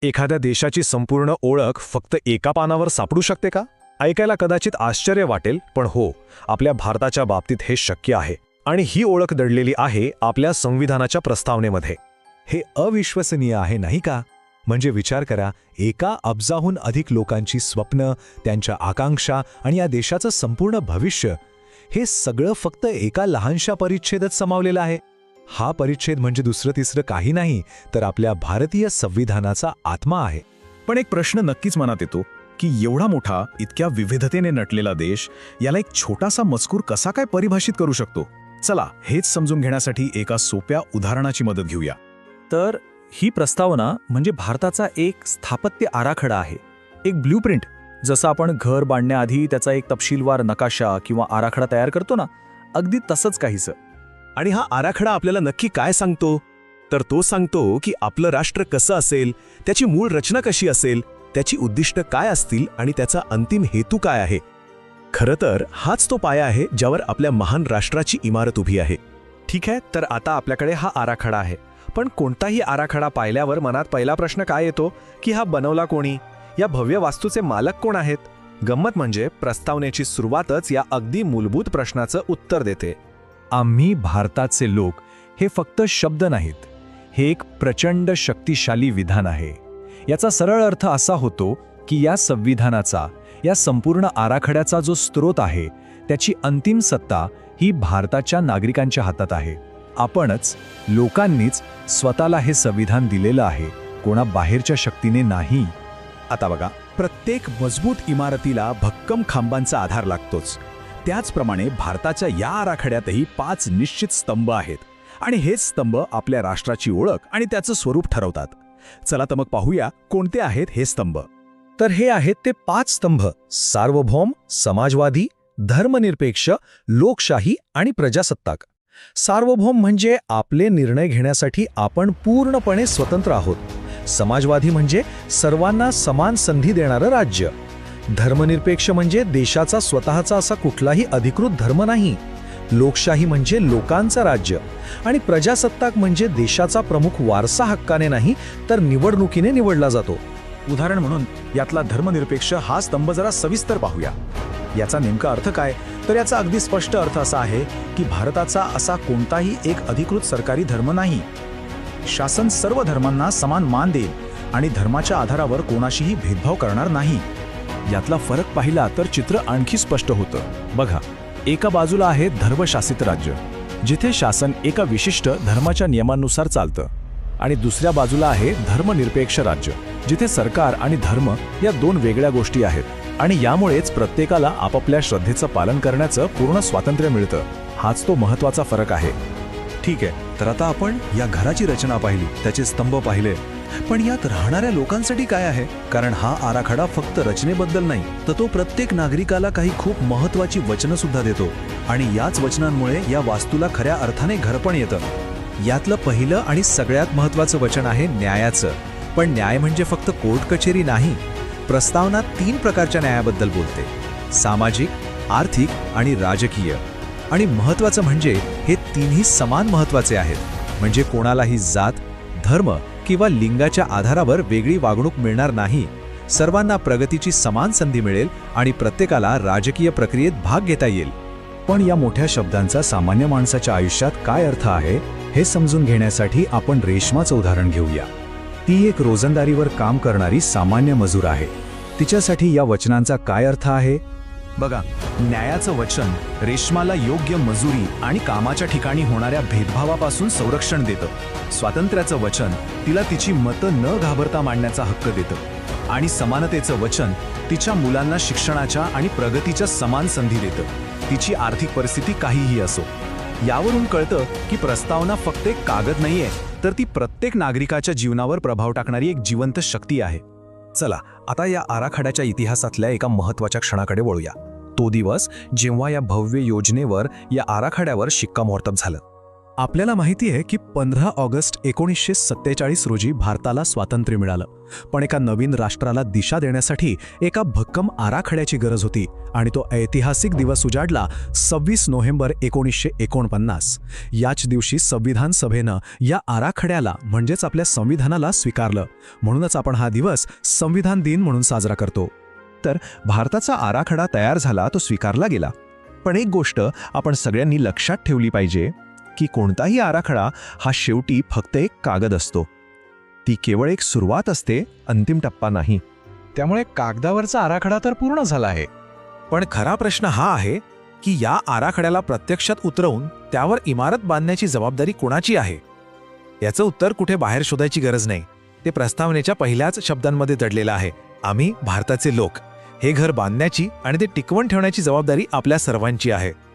एखाद्या देशाची संपूर्ण ओळख फक्त एका पानावर सापडू शकते का? ऐकायला कदाचित आश्चर्य वाटेल, पण हो, आपल्या भारताच्या बाबतीत हे शक्य आहे. आणि ही ओळख दडलेली आहे आपल्या संविधानाच्या प्रस्तावनेमध्ये. हे अविश्वसनीय आहे नाही का? म्हणजे विचार करा, एका अब्जाहून अधिक लोकांची स्वप्न, त्यांच्या आकांक्षा आणि या देशाचं संपूर्ण भविष्य, हे सगळं फक्त एका लहानशा परिच्छेदात समावलेलं आहे. हा परिच्छेद म्हणजे दुसरं तिसरं काही नाही, तर आपल्या भारतीय संविधानाचा आत्मा आहे. पण एक प्रश्न नक्कीच मनात येतो की एवढा मोठा, इतक्या विविधतेने नटलेला देश याला एक छोटासा मजकूर कसा काय परिभाषित करू शकतो? चला, हेच समजून घेण्यासाठी एका सोप्या उदाहरणाची मदत घेऊया. तर ही प्रस्तावना म्हणजे भारताचा एक स्थापत्य आराखडा आहे, एक ब्ल्यूप्रिंट. जसं आपण घर बांधण्याआधी त्याचा एक तपशीलवार नकाशा किंवा आराखडा तयार करतो ना, अगदी तसंच काहीसं. आणि हा आराखडा आपल्याला नक्की काय सांगतो? तर तो सांगतो की आपलं राष्ट्र कसं असेल, त्याची मूळ रचना कशी असेल, त्याची उद्दिष्ट काय असतील आणि त्याचा अंतिम हेतू काय आहे. खरं तर हाच तो पाया आहे ज्यावर आपल्या महान राष्ट्राची इमारत उभी आहे. ठीक आहे, तर आता आपल्याकडे हा आराखडा आहे. पण कोणताही आराखडा पाहिल्यावर मनात पहिला प्रश्न काय येतो की हा बनवला कोणी? या भव्य वास्तूचे मालक कोण आहेत? गंमत म्हणजे प्रस्तावनेची सुरुवातच या अगदी मूलभूत प्रश्नाचं उत्तर देते. आम्ही भारताचे लोक हे फक्त शब्द नाहीत, हे एक प्रचंड शक्तिशाली विधान आहे. याचा सरळ अर्थ असा होतो की या संविधानाचा, या संपूर्ण आराखड्याचा जो स्रोत आहे, त्याची अंतिम सत्ता ही भारताच्या नागरिकांच्या हातात आहे. आपणच, लोकांनीच स्वतःला हे संविधान दिलेलं आहे, कोणा बाहेरच्या शक्तीने नाही. आता बघा, प्रत्येक मजबूत इमारतीला भक्कम खांबांचा आधार लागतोच. त्याचप्रमाणे भारताच्या या आराखड्यातही 5 निश्चित स्तंभ आहेत आणि हेच स्तंभ आपल्या राष्ट्राची ओळख आणि त्याचं स्वरूप ठरवतात. चला तर मग पाहूया कोणते आहेत हे स्तंभ. तर हे आहेत ते 5 स्तंभ: सार्वभौम, समाजवादी, धर्मनिरपेक्ष, लोकशाही आणि प्रजासत्ताक. सार्वभौम म्हणजे आपले निर्णय घेण्यासाठी आपण पूर्णपणे स्वतंत्र आहोत. समाजवादी म्हणजे सर्वांना समान संधी देणारं राज्य. धर्मनिरपेक्ष म्हणजे देशाचा स्वतःचा असा कुठलाही अधिकृत धर्म नाही. लोकशाही म्हणजे लोकांचं राज्य. आणि प्रजासत्ताक म्हणजे देशाचा प्रमुख वारसा हक्काने नाही, तर निवडणुकीने निवडला जातो. उदाहरण म्हणून यातला धर्मनिरपेक्ष हा स्तंभ जरा सविस्तर पाहूया. याचा नेमका अर्थ काय? तर याचा अगदी स्पष्ट अर्थ असा आहे की भारताचा असा कोणताही एक अधिकृत सरकारी धर्म नाही. शासन सर्व धर्मांना समान मान देईल आणि धर्माच्या आधारावर कोणाशीही भेदभाव करणार नाही. यातला फरक पाहिला तर चित्र आणखी स्पष्ट होतं. बघा, एका बाजूला आहे धर्मशासित राज्य, जिथे शासन एका विशिष्ट धर्माच्या नियमांनुसार चालतं, आणि दुसऱ्या बाजूला आहे धर्मनिरपेक्ष राज्य, जिथे सरकार आणि धर्म या 2 वेगळ्या गोष्टी आहेत. आणि यामुळेच प्रत्येकाला आपापल्या श्रद्धेचं पालन करण्याचं पूर्ण स्वातंत्र्य मिळतं. हाच तो महत्त्वाचा फरक आहे. ठीक आहे, तर आता आपण या घराची रचना पाहिली, त्याचे स्तंभ पाहिले, पण यात राहणाऱ्या लोकांसाठी काय आहे? कारण हा आराखडा फक्त रचनेबद्दल नाही, तर तो प्रत्येक नागरिकाला काही खूप महत्त्वाची वचनं सुद्धा देतो. आणि याच वचनांमुळे या वास्तूला खऱ्या अर्थाने घरपण येतं. यातलं पहिलं आणि सगळ्यात महत्त्वाचं वचन आहे न्यायाचं. पण न्याय म्हणजे फक्त कोर्ट कचेरी नाही. प्रस्तावना 3 प्रकारच्या न्यायाबद्दल बोलते: सामाजिक, आर्थिक आणि राजकीय. आणि महत्त्वाचं म्हणजे हे 3ही समान महत्त्वाचे आहेत. म्हणजे कोणालाही जात, धर्म किंवा लिंगाच्या आधारावर वेगळी वागणूक मिळणार नाही. सर्वांना प्रगतीची समान संधी मिळेल आणि प्रत्येकाला राजकीय प्रक्रियेत भाग घेता येईल. पण या मोठ्या शब्दांचा सामान्य माणसाच्या आयुष्यात काय अर्थ आहे हे समजून घेण्यासाठी आपण रेश्माचं उदाहरण घेऊया. ती एक रोजंदारीवर काम करणारी सामान्य मजूर आहे. तिच्यासाठी या वचनांचा काय अर्थ आहे? बघा, न्यायाचं वचन रेश्माला योग्य मजुरी आणि कामाच्या ठिकाणी होणाऱ्या भेदभावापासून संरक्षण देतं. स्वातंत्र्याचं वचन तिला तिची मतं न घाबरता मांडण्याचा हक्क देतं. आणि समानतेचं वचन तिच्या मुलांना शिक्षणाच्या आणि प्रगतीच्या समान संधी देतं, तिची आर्थिक परिस्थिती काहीही असो. यावरून कळतं की प्रस्तावना फक्त एक कागद नाहीये, तर ती प्रत्येक नागरिकाच्या जीवनावर प्रभाव टाकणारी एक जिवंत शक्ती आहे. चला, आता या आराखड्याच्या इतिहासातल्या एका महत्त्वाच्या क्षणाकडे वळूया. तो दिवस जेव्हा या भव्य योजनेवर, या आराखड्यावर शिक्कामोर्तब झालं. आपल्याला माहिती आहे की 15 ऑगस्ट 1947 रोजी भारताला स्वातंत्र्य मिळालं. पण एका नवीन राष्ट्राला दिशा देण्यासाठी एका भक्कम आराखड्याची गरज होती आणि तो ऐतिहासिक दिवस उजाडला 26 नोव्हेंबर 1949. याच दिवशी संविधान सभेनं या आराखड्याला म्हणजेच आपल्या संविधानाला स्वीकारलं. म्हणूनच आपण हा दिवस संविधान दिन म्हणून साजरा करतो. तर भारताचा आराखडा तयार झाला, तो स्वीकारला गेला. पण एक गोष्ट आपण सगळ्यांनी लक्षात ठेवली पाहिजे की कोणताही आराखडा हा शेवटी फक्त एक कागद असतो. ती केवळ एक सुरुवात असते, अंतिम टप्पा नाही. त्यामुळे कागदावरचा आराखडा तर पूर्ण झाला आहे. पण खरा प्रश्न हा आहे की या आराखड्याला प्रत्यक्षात उतरवून त्यावर इमारत बांधण्याची जबाबदारी कोणाची आहे? याचं उत्तर कुठे बाहेर शोधायची गरज नाही. ते प्रस्तावनेच्या पहिल्याच शब्दांमध्ये दडलेलं आहे. आम्ही भारताचे लोक. हे घर बांधण्याची आणि ते टिकवून ठेवण्याची जबाबदारी आपल्या सर्वांची आहे.